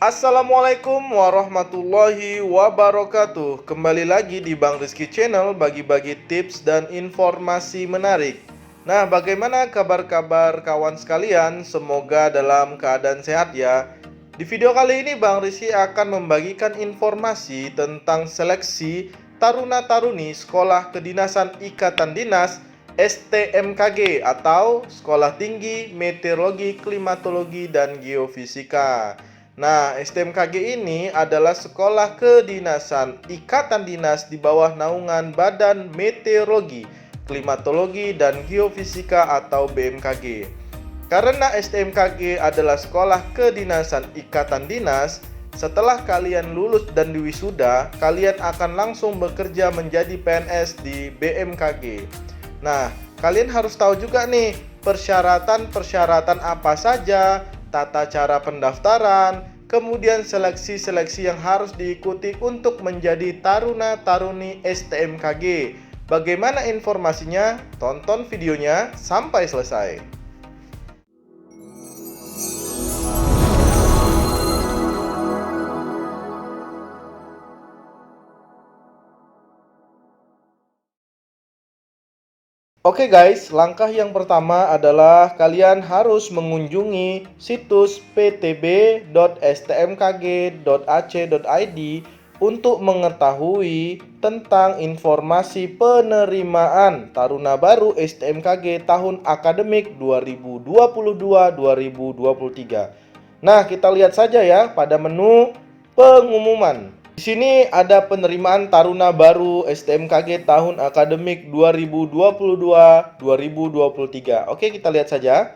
Assalamualaikum warahmatullahi wabarakatuh. Kembali lagi di Bang Rizky Channel, bagi-bagi tips dan informasi menarik. Nah, bagaimana kabar-kabar kawan sekalian? Semoga dalam keadaan sehat ya. Di video kali ini Bang Rizky akan membagikan informasi tentang seleksi taruna-taruni Sekolah Kedinasan Ikatan Dinas STMKG atau Sekolah Tinggi Meteorologi, Klimatologi, dan Geofisika. Nah, STMKG ini adalah sekolah kedinasan ikatan dinas di bawah naungan Badan Meteorologi, Klimatologi, dan Geofisika atau BMKG. Karena STMKG adalah sekolah kedinasan ikatan dinas, setelah kalian lulus dan diwisuda, kalian akan langsung bekerja menjadi PNS di BMKG. Nah, kalian harus tahu juga nih persyaratan-persyaratan apa saja, tata cara pendaftaran, kemudian seleksi-seleksi yang harus diikuti untuk menjadi taruna-taruni STMKG. Bagaimana informasinya? Tonton videonya sampai selesai. Oke guys, langkah yang pertama adalah kalian harus mengunjungi situs ptb.stmkg.ac.id untuk mengetahui tentang informasi penerimaan taruna baru STMKG tahun akademik 2022-2023. Nah, kita lihat saja ya pada menu pengumuman. Di sini ada penerimaan taruna baru STMKG tahun akademik 2022-2023. Oke, kita lihat saja.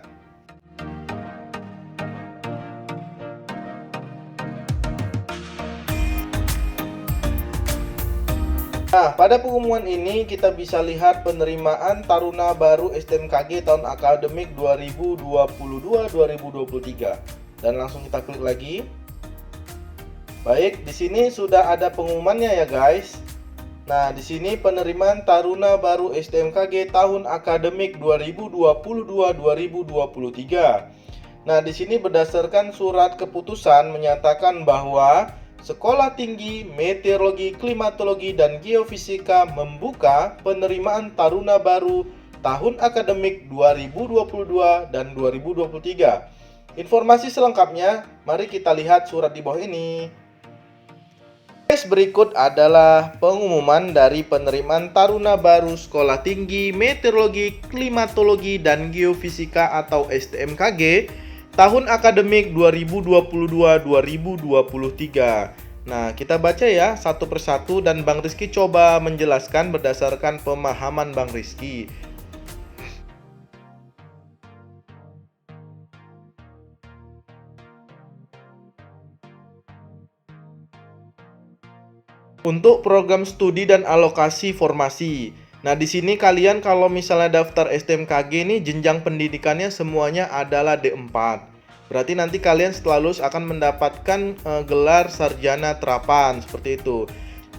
Nah, pada pengumuman ini kita bisa lihat penerimaan taruna baru STMKG tahun akademik 2022-2023. Dan langsung kita klik lagi. Baik, di sini sudah ada pengumumannya ya guys. Nah, di sini penerimaan taruna baru STMKG tahun akademik 2022-2023. Nah, di sini berdasarkan surat keputusan menyatakan bahwa Sekolah Tinggi Meteorologi, Klimatologi, dan Geofisika membuka penerimaan taruna baru tahun akademik 2022 dan 2023. Informasi selengkapnya, mari kita lihat surat di bawah ini. Berikut adalah pengumuman dari penerimaan taruna baru Sekolah Tinggi Meteorologi, Klimatologi, dan Geofisika atau STMKG tahun akademik 2022-2023. Nah, kita baca ya satu persatu dan Bang Rizky coba menjelaskan berdasarkan pemahaman Bang Rizky. Untuk program studi dan alokasi formasi. Nah, di sini kalian kalau misalnya daftar STMKG ini jenjang pendidikannya semuanya adalah D4. Berarti nanti kalian setelah lulus akan mendapatkan gelar sarjana terapan seperti itu.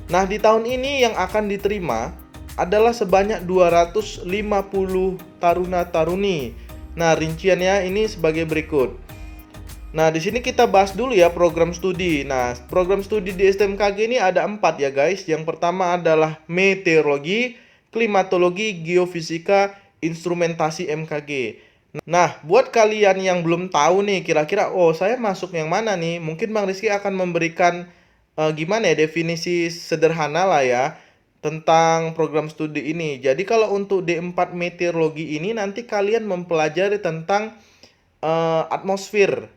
Nah, di tahun ini yang akan diterima adalah sebanyak 250 taruna-taruni. Nah, rinciannya ini sebagai berikut. Nah, di sini kita bahas dulu ya program studi. Nah, program studi di STMKG ini ada 4 ya guys. Yang pertama adalah meteorologi, klimatologi, geofisika, instrumentasi MKG. Nah, buat kalian yang belum tahu nih, kira-kira saya masuk yang mana nih? Mungkin Bang Rizky akan memberikan gimana ya definisi sederhana lah ya tentang program studi ini. Jadi kalau untuk D4 meteorologi ini nanti kalian mempelajari tentang atmosfer.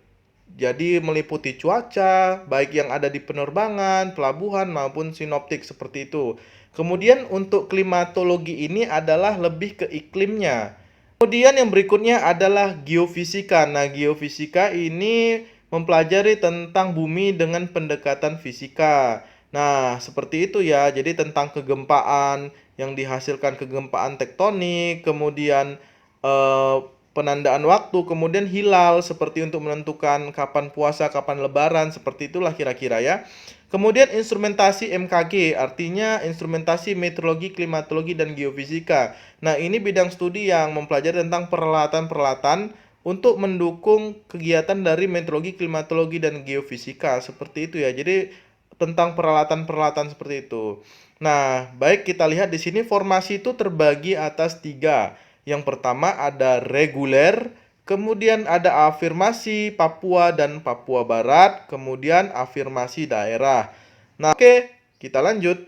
Jadi meliputi cuaca, baik yang ada di penerbangan, pelabuhan, maupun sinoptik seperti itu. Kemudian untuk klimatologi ini adalah lebih ke iklimnya. Kemudian yang berikutnya adalah geofisika. Nah, geofisika ini mempelajari tentang bumi dengan pendekatan fisika. Nah, seperti itu ya. Jadi tentang kegempaan yang dihasilkan kegempaan tektonik, kemudian eh, penandaan waktu, kemudian hilal seperti untuk menentukan kapan puasa, kapan lebaran, seperti itulah kira-kira ya. Kemudian instrumentasi MKG, artinya instrumentasi meteorologi, klimatologi, dan geofisika. Nah, ini bidang studi yang mempelajari tentang peralatan-peralatan untuk mendukung kegiatan dari meteorologi, klimatologi, dan geofisika seperti itu ya. Jadi tentang peralatan-peralatan seperti itu. Nah, baik kita lihat di sini formasi itu terbagi atas tiga. Yang pertama ada reguler, kemudian ada afirmasi Papua dan Papua Barat, kemudian afirmasi daerah. Nah, oke, kita lanjut.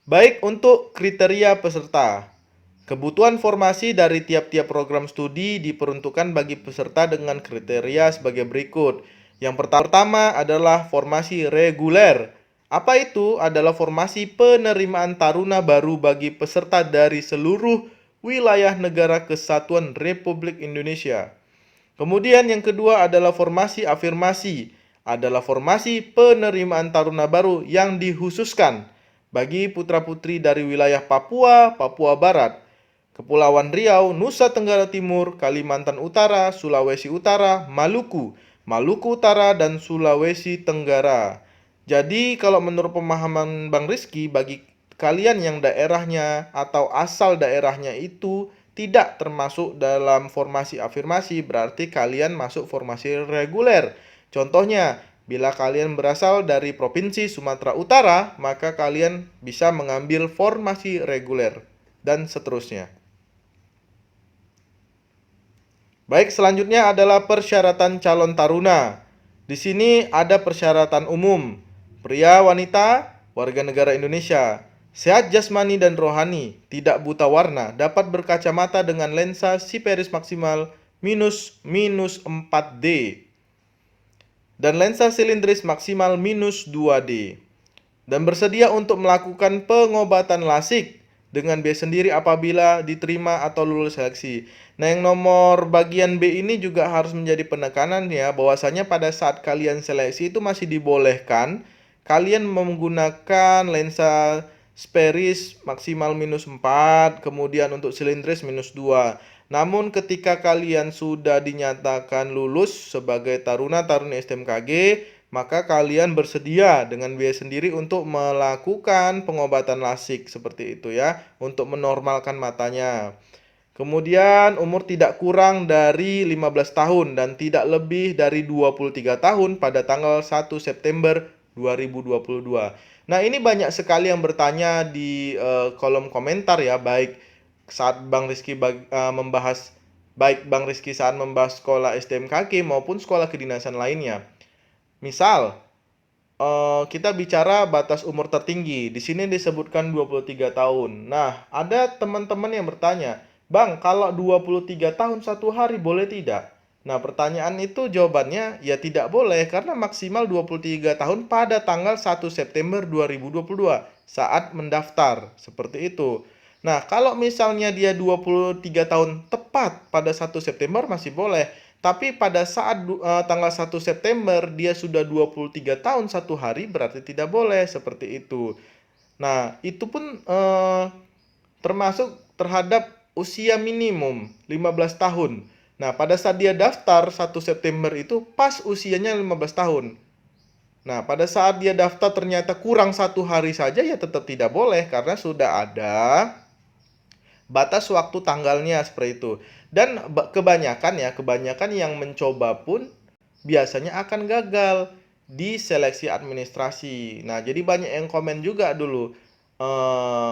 Baik untuk kriteria peserta. Kebutuhan formasi dari tiap-tiap program studi diperuntukkan bagi peserta dengan kriteria sebagai berikut. Yang pertama adalah formasi reguler. Apa itu? Adalah formasi penerimaan taruna baru bagi peserta dari seluruh wilayah negara kesatuan Republik Indonesia. Kemudian yang kedua adalah formasi afirmasi. Adalah formasi penerimaan taruna baru yang dikhususkan bagi putra-putri dari wilayah Papua, Papua Barat, Kepulauan Riau, Nusa Tenggara Timur, Kalimantan Utara, Sulawesi Utara, Maluku, Maluku Utara, dan Sulawesi Tenggara. Jadi kalau menurut pemahaman Bang Rizky, bagi kalian yang daerahnya atau asal daerahnya itu tidak termasuk dalam formasi afirmasi, berarti kalian masuk formasi reguler. Contohnya, bila kalian berasal dari Provinsi Sumatera Utara, maka kalian bisa mengambil formasi reguler dan seterusnya. Baik, selanjutnya adalah persyaratan calon taruna. Di sini ada persyaratan umum. Pria, wanita, warga negara Indonesia, sehat jasmani dan rohani, tidak buta warna, dapat berkacamata dengan lensa siperis maksimal minus 4D dan lensa silindris maksimal minus 2D, dan bersedia untuk melakukan pengobatan lasik dengan biaya sendiri apabila diterima atau lulus seleksi. Nah, yang nomor bagian B ini juga harus menjadi penekanan ya, bahwasanya pada saat kalian seleksi itu masih dibolehkan kalian menggunakan lensa speris maksimal minus 4, kemudian untuk silindris minus 2. Namun ketika kalian sudah dinyatakan lulus sebagai taruna-taruni STMKG, maka kalian bersedia dengan biaya sendiri untuk melakukan pengobatan lasik seperti itu ya, untuk menormalkan matanya. Kemudian umur tidak kurang dari 15 tahun dan tidak lebih dari 23 tahun pada tanggal 1 September 2022. Nah, ini banyak sekali yang bertanya di kolom komentar ya, baik saat Bang Rizky membahas Bang Rizky saat membahas sekolah STMKG maupun sekolah kedinasan lainnya. Misal, kita bicara batas umur tertinggi. Di sini disebutkan 23 tahun. Nah, ada teman-teman yang bertanya, "Bang, kalau 23 tahun satu hari boleh tidak?" Nah, pertanyaan itu jawabannya ya tidak boleh karena maksimal 23 tahun pada tanggal 1 September 2022 saat mendaftar. Seperti itu. Nah, kalau misalnya dia 23 tahun tepat pada 1 September masih boleh. Tapi pada saat tanggal 1 September dia sudah 23 tahun satu hari berarti tidak boleh seperti itu. Nah, itu pun termasuk terhadap usia minimum 15 tahun. Nah, pada saat dia daftar 1 September itu pas usianya 15 tahun. Nah, pada saat dia daftar ternyata kurang satu hari saja ya tetap tidak boleh karena sudah ada batas waktu tanggalnya seperti itu. Dan kebanyakan yang mencoba pun biasanya akan gagal di seleksi administrasi. Nah, jadi banyak yang komen juga dulu.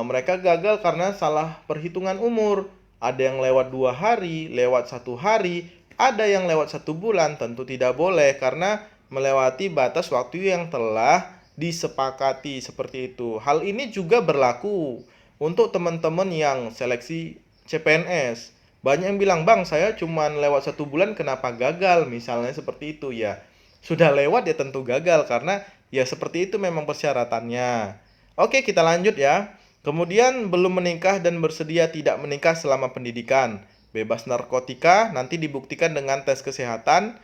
Mereka gagal karena salah perhitungan umur. Ada yang lewat 2 hari, lewat 1 hari, ada yang lewat 1 bulan. Tentu tidak boleh karena melewati batas waktu yang telah disepakati seperti itu. Hal ini juga berlaku untuk teman-teman yang seleksi CPNS. Banyak yang bilang, "Bang, saya cuma lewat 1 bulan, kenapa gagal?" Misalnya seperti itu ya. Sudah lewat ya tentu gagal karena ya seperti itu memang persyaratannya. Oke, kita lanjut ya. Kemudian belum menikah dan bersedia tidak menikah selama pendidikan. Bebas narkotika, nanti dibuktikan dengan tes kesehatan.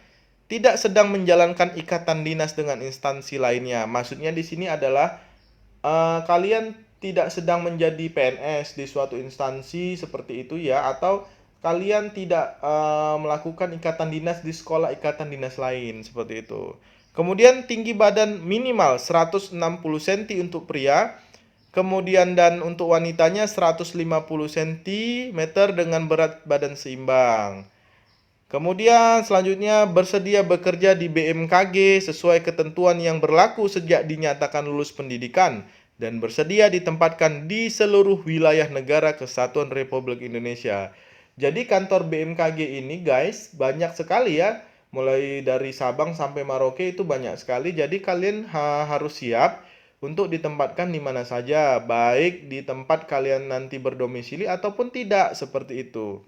Tidak sedang menjalankan ikatan dinas dengan instansi lainnya. Maksudnya di sini adalah kalian tidak sedang menjadi PNS di suatu instansi seperti itu ya, atau kalian tidak melakukan ikatan dinas di sekolah ikatan dinas lain seperti itu. Kemudian tinggi badan minimal 160 cm untuk pria, Kemudian dan untuk wanitanya 150 cm dengan berat badan seimbang. Kemudian selanjutnya bersedia bekerja di BMKG sesuai ketentuan yang berlaku sejak dinyatakan lulus pendidikan dan bersedia ditempatkan di seluruh wilayah negara Kesatuan Republik Indonesia. Jadi kantor BMKG ini guys banyak sekali ya, mulai dari Sabang sampai Merauke itu banyak sekali. Jadi kalian harus siap untuk ditempatkan di mana saja, baik di tempat kalian nanti berdomisili ataupun tidak, seperti itu.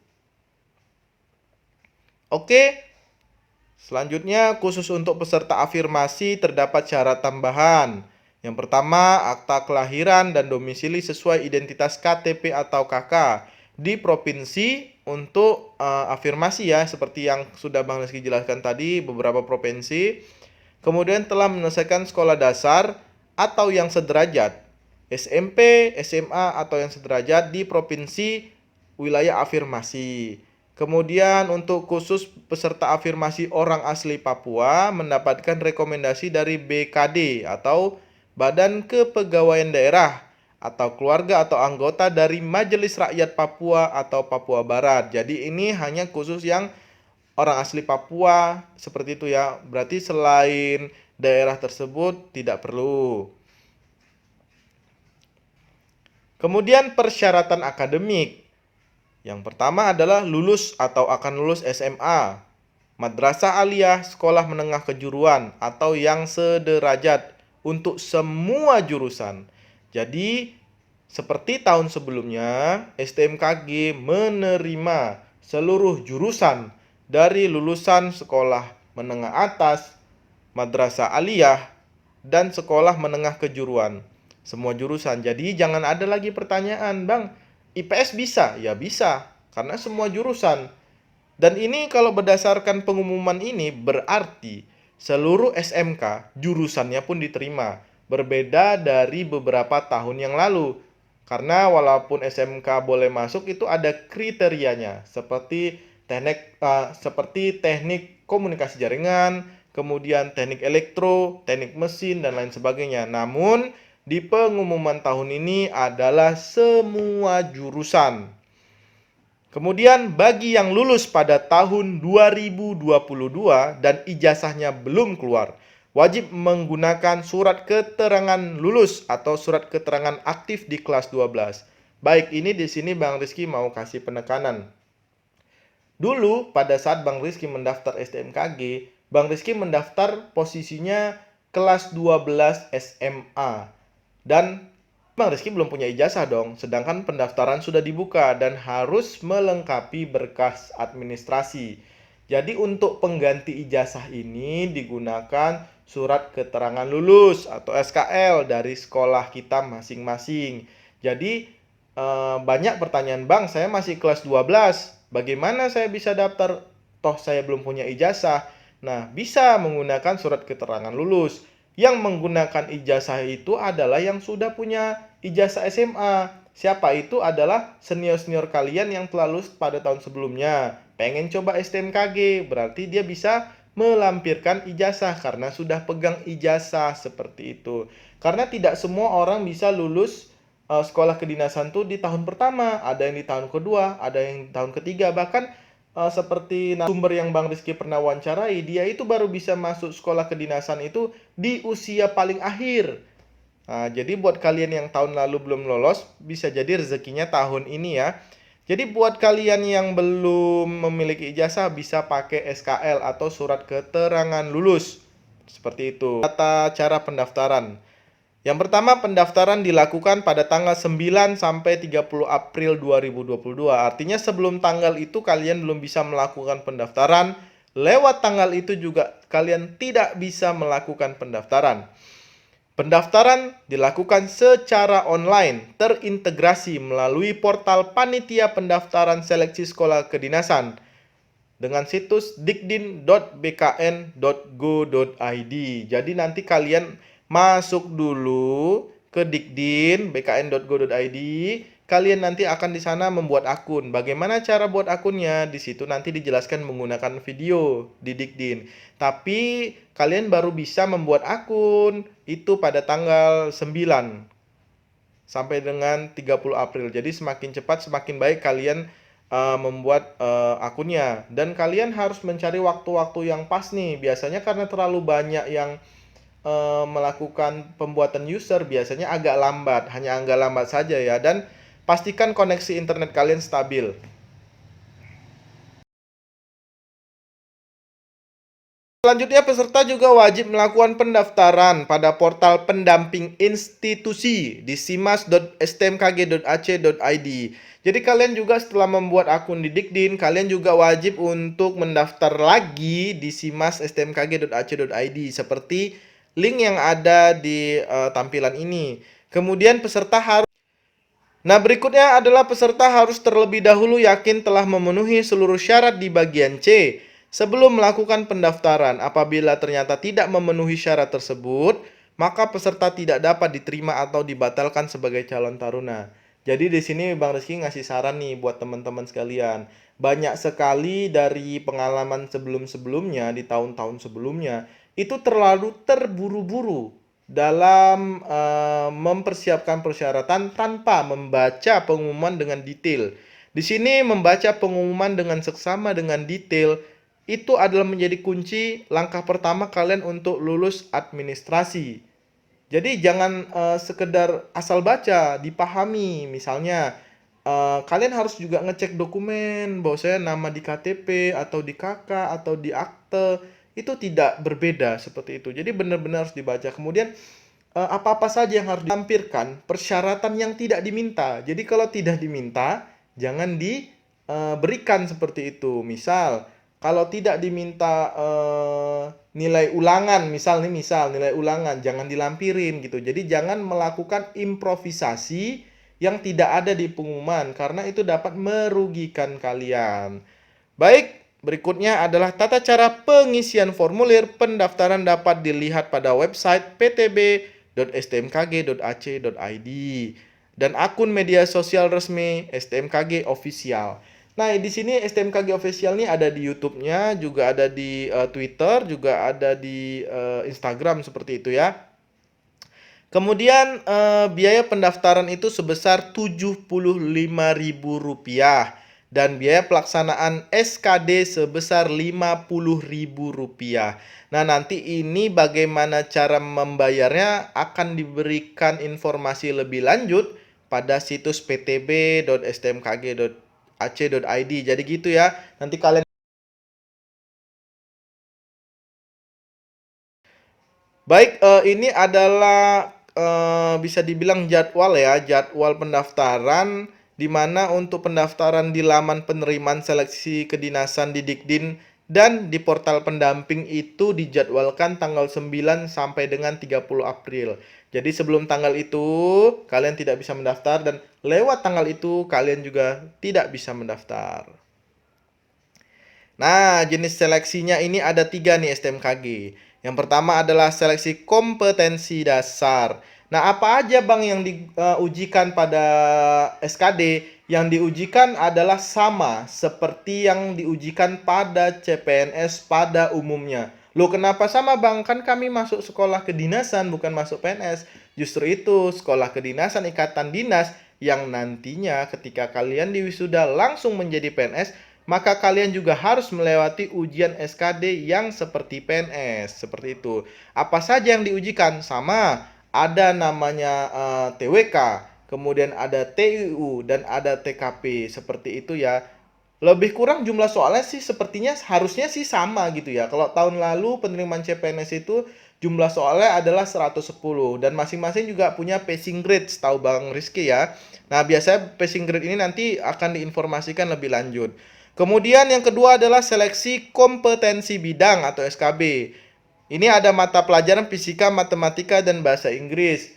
Oke, selanjutnya khusus untuk peserta afirmasi terdapat syarat tambahan. Yang pertama, akta kelahiran dan domisili sesuai identitas KTP atau KK di provinsi untuk afirmasi ya, seperti yang sudah Bang Rizky jelaskan tadi, beberapa provinsi. Kemudian telah menyelesaikan sekolah dasar atau yang sederajat, SMP, SMA atau yang sederajat di provinsi wilayah afirmasi. Kemudian untuk khusus peserta afirmasi orang asli Papua mendapatkan rekomendasi dari BKD atau Badan Kepegawaian Daerah atau keluarga atau anggota dari Majelis Rakyat Papua atau Papua Barat. Jadi ini hanya khusus yang orang asli Papua seperti itu ya. Berarti selain daerah tersebut tidak perlu. Kemudian persyaratan akademik. Yang pertama adalah lulus atau akan lulus SMA, madrasah aliyah, sekolah menengah kejuruan atau yang sederajat untuk semua jurusan. Jadi seperti tahun sebelumnya, STMKG menerima seluruh jurusan dari lulusan sekolah menengah atas, madrasah aliyah, dan sekolah menengah kejuruan. Semua jurusan. Jadi jangan ada lagi pertanyaan, Bang, IPS bisa? Ya bisa, karena semua jurusan. Dan ini kalau berdasarkan pengumuman ini berarti seluruh SMK jurusannya pun diterima. Berbeda dari beberapa tahun yang lalu. Karena walaupun SMK boleh masuk itu ada kriterianya. Seperti teknik komunikasi jaringan, kemudian teknik elektro, teknik mesin, dan lain sebagainya. Namun di pengumuman tahun ini adalah semua jurusan. Kemudian bagi yang lulus pada tahun 2022 dan ijazahnya belum keluar, wajib menggunakan surat keterangan lulus atau surat keterangan aktif di kelas 12. Baik, ini di sini Bang Rizky mau kasih penekanan. Dulu pada saat Bang Rizky mendaftar STMKG, Bang Rizky mendaftar posisinya kelas 12 SMA. Dan Bang Rizky belum punya ijazah dong, sedangkan pendaftaran sudah dibuka dan harus melengkapi berkas administrasi. Jadi untuk pengganti ijazah ini digunakan surat keterangan lulus atau SKL dari sekolah kita masing-masing. Jadi banyak pertanyaan, Bang, saya masih kelas 12, bagaimana saya bisa daftar? Toh saya belum punya ijazah. Nah, bisa menggunakan surat keterangan lulus. Yang menggunakan ijazah itu adalah yang sudah punya ijazah SMA. Siapa itu? Adalah senior-senior kalian yang telah lulus pada tahun sebelumnya. Pengen coba STMKG, berarti dia bisa melampirkan ijazah karena sudah pegang ijazah seperti itu. Karena tidak semua orang bisa lulus sekolah kedinasan tuh di tahun pertama, ada yang di tahun kedua, ada yang di tahun ketiga, bahkan seperti sumber yang Bang Rizky pernah wawancarai, dia itu baru bisa masuk sekolah kedinasan itu di usia paling akhir. Nah, jadi buat kalian yang tahun lalu belum lolos, bisa jadi rezekinya tahun ini ya. Jadi buat kalian yang belum memiliki ijazah bisa pakai SKL atau surat keterangan lulus. Seperti itu. Tata cara pendaftaran. Yang pertama, pendaftaran dilakukan pada tanggal 9 sampai 30 April 2022. Artinya sebelum tanggal itu kalian belum bisa melakukan pendaftaran. Lewat tanggal itu juga kalian tidak bisa melakukan pendaftaran. Pendaftaran dilakukan secara online, terintegrasi melalui portal Panitia Pendaftaran Seleksi Sekolah Kedinasan dengan situs dikdin.bkn.go.id. Jadi nanti kalian masuk dulu ke Dikdin bkn.go.id. Kalian nanti akan di sana membuat akun. Bagaimana cara buat akunnya? Di situ nanti dijelaskan menggunakan video di Dikdin. Tapi kalian baru bisa membuat akun itu pada tanggal 9 sampai dengan 30 April. Jadi semakin cepat semakin baik kalian membuat akunnya. Dan kalian harus mencari waktu-waktu yang pas nih. Biasanya karena terlalu banyak yang melakukan pembuatan user, biasanya agak lambat, hanya agak lambat saja ya. Dan pastikan koneksi internet kalian stabil. Selanjutnya, peserta juga wajib melakukan pendaftaran pada portal pendamping institusi di simas.stmkg.ac.id. Jadi kalian juga setelah membuat akun di Dikdin, kalian juga wajib untuk mendaftar lagi di simas.stmkg.ac.id seperti link yang ada di tampilan ini. Kemudian berikutnya adalah peserta harus terlebih dahulu yakin telah memenuhi seluruh syarat di bagian C sebelum melakukan pendaftaran. Apabila ternyata tidak memenuhi syarat tersebut, maka peserta tidak dapat diterima atau dibatalkan sebagai calon taruna. Jadi di sini Bang Rizky ngasih saran nih buat teman-teman sekalian. Banyak sekali dari pengalaman sebelum-sebelumnya di tahun-tahun sebelumnya itu terlalu terburu-buru dalam mempersiapkan persyaratan tanpa membaca pengumuman dengan detail. Di sini membaca pengumuman dengan seksama dengan detail itu adalah menjadi kunci langkah pertama kalian untuk lulus administrasi. Jadi jangan sekedar asal baca, dipahami. Misalnya kalian harus juga ngecek dokumen bahwasanya nama di KTP atau di KK atau di akte itu tidak berbeda seperti itu. Jadi benar-benar harus dibaca. Kemudian apa-apa saja yang harus ditampilkan, persyaratan yang tidak diminta. Jadi kalau tidak diminta, jangan diberikan seperti itu. Misal kalau tidak diminta nilai ulangan, misal nilai ulangan jangan dilampirin gitu. Jadi jangan melakukan improvisasi yang tidak ada di pengumuman karena itu dapat merugikan kalian. Baik, berikutnya adalah tata cara pengisian formulir pendaftaran dapat dilihat pada website ptb.stmkg.ac.id dan akun media sosial resmi STMKG Official. Nah, di sini STMKG Official ini ada di YouTube-nya, juga ada di Twitter, juga ada di Instagram seperti itu ya. Kemudian biaya pendaftaran itu sebesar Rp75.000 dan biaya pelaksanaan SKD sebesar Rp50.000. Nah, nanti ini bagaimana cara membayarnya akan diberikan informasi lebih lanjut pada situs ptb.stmkg.ac.id. Jadi gitu ya. Nanti kalian Baik, ini adalah bisa dibilang jadwal ya, jadwal pendaftaran di mana untuk pendaftaran di laman penerimaan seleksi kedinasan di Dikdin dan di portal pendamping itu dijadwalkan tanggal 9 sampai dengan 30 April. Jadi sebelum tanggal itu kalian tidak bisa mendaftar dan lewat tanggal itu kalian juga tidak bisa mendaftar. Nah, jenis seleksinya ini ada 3 nih STMKG. Yang pertama adalah seleksi kompetensi dasar. Nah, apa aja Bang yang diujikan pada SKD? Yang diujikan adalah sama seperti yang diujikan pada CPNS pada umumnya. Loh, kenapa sama Bang? Kan kami masuk sekolah kedinasan bukan masuk PNS. Justru itu, sekolah kedinasan ikatan dinas yang nantinya ketika kalian diwisuda langsung menjadi PNS, maka kalian juga harus melewati ujian SKD yang seperti PNS, seperti itu. Apa saja yang diujikan? Sama, ada namanya TWK, kemudian ada TIU, dan ada TKP, seperti itu ya. Lebih kurang jumlah soalnya sih sepertinya harusnya sih sama gitu ya. Kalau tahun lalu penerimaan CPNS itu jumlah soalnya adalah 110 dan masing-masing juga punya passing grade, setahu Bang Rizky ya. Nah, biasanya passing grade ini nanti akan diinformasikan lebih lanjut. Kemudian yang kedua adalah seleksi kompetensi bidang atau SKB. Ini ada mata pelajaran fisika, matematika, dan bahasa Inggris.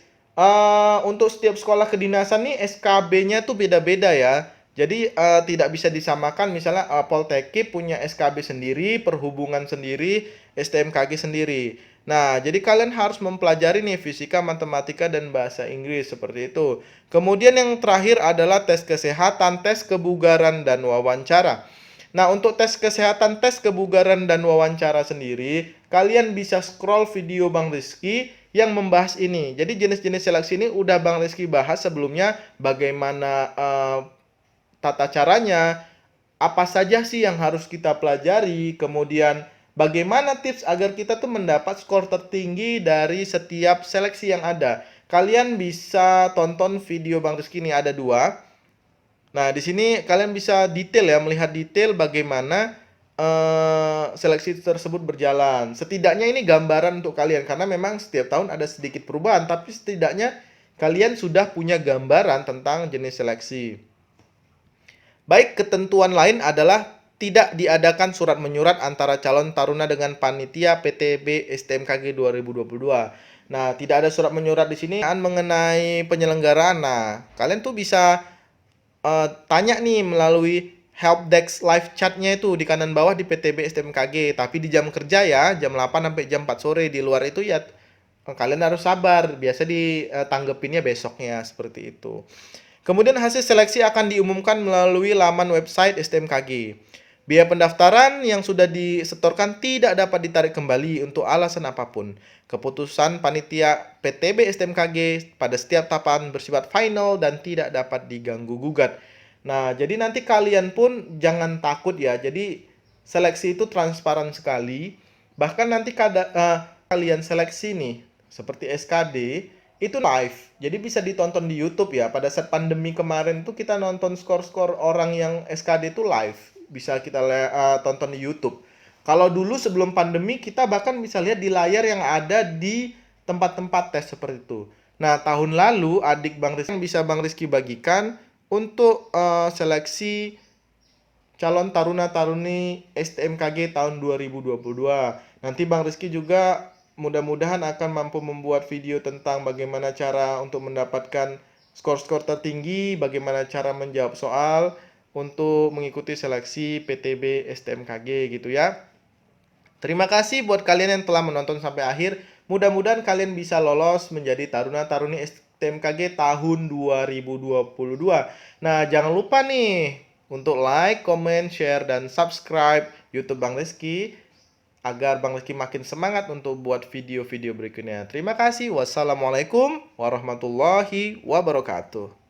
Untuk setiap sekolah kedinasan nih SKB-nya tuh beda-beda ya. Jadi tidak bisa disamakan. Misalnya Poltekip punya SKB sendiri, perhubungan sendiri, STMKG sendiri. Nah, jadi kalian harus mempelajari nih fisika, matematika, dan bahasa Inggris seperti itu. Kemudian yang terakhir adalah tes kesehatan, tes kebugaran, dan wawancara. Nah, untuk tes kesehatan, tes kebugaran, dan wawancara sendiri, kalian bisa scroll video Bang Rizky yang membahas ini. Jadi jenis-jenis seleksi ini udah Bang Rizky bahas sebelumnya, bagaimana tata caranya, apa saja sih yang harus kita pelajari, kemudian bagaimana tips agar kita tuh mendapat skor tertinggi dari setiap seleksi yang ada. Kalian bisa tonton video Bang Rizky ini ada dua. Nah, di sini kalian bisa detail ya, melihat detail bagaimana seleksi tersebut berjalan. Setidaknya ini gambaran untuk kalian karena memang setiap tahun ada sedikit perubahan, tapi setidaknya kalian sudah punya gambaran tentang jenis seleksi. Baik, ketentuan lain adalah tidak diadakan surat menyurat antara calon taruna dengan panitia PTB STMKG 2022. Nah, tidak ada surat menyurat di sini mengenai penyelenggaraan. Nah, kalian tuh bisa tanya nih melalui helpdesk live chatnya itu di kanan bawah di PTB STMKG. Tapi di jam kerja ya, jam 8 sampai jam 4 sore. Di luar itu ya kalian harus sabar. Biasa ditanggepinnya besoknya seperti itu. Kemudian hasil seleksi akan diumumkan melalui laman website STMKG. Biaya pendaftaran yang sudah disetorkan tidak dapat ditarik kembali untuk alasan apapun. Keputusan panitia PTB STMKG pada setiap tahapan bersifat final dan tidak dapat diganggu gugat. Nah, jadi nanti kalian pun jangan takut ya. Jadi seleksi itu transparan sekali. Bahkan nanti kalian seleksi nih, seperti SKD, itu live. Jadi bisa ditonton di YouTube ya. Pada saat pandemi kemarin tuh kita nonton skor-skor orang yang SKD itu live. Bisa kita tonton di YouTube. Kalau dulu sebelum pandemi kita bahkan bisa lihat di layar yang ada di tempat-tempat tes seperti itu. Nah, tahun lalu adik Bang Rizky bisa Bang Rizky bagikan untuk seleksi calon taruna-taruni STMKG tahun 2022. Nanti Bang Rizky juga mudah-mudahan akan mampu membuat video tentang bagaimana cara untuk mendapatkan skor-skor tertinggi, bagaimana cara menjawab soal untuk mengikuti seleksi PTB STMKG gitu ya. Terima kasih buat kalian yang telah menonton sampai akhir. Mudah-mudahan kalian bisa lolos menjadi taruna-taruni STMKG tahun 2022. Nah, jangan lupa nih untuk like, comment, share, dan subscribe YouTube Bang Rizky agar Bang Rizky makin semangat untuk buat video-video berikutnya. Terima kasih. Wassalamualaikum warahmatullahi wabarakatuh.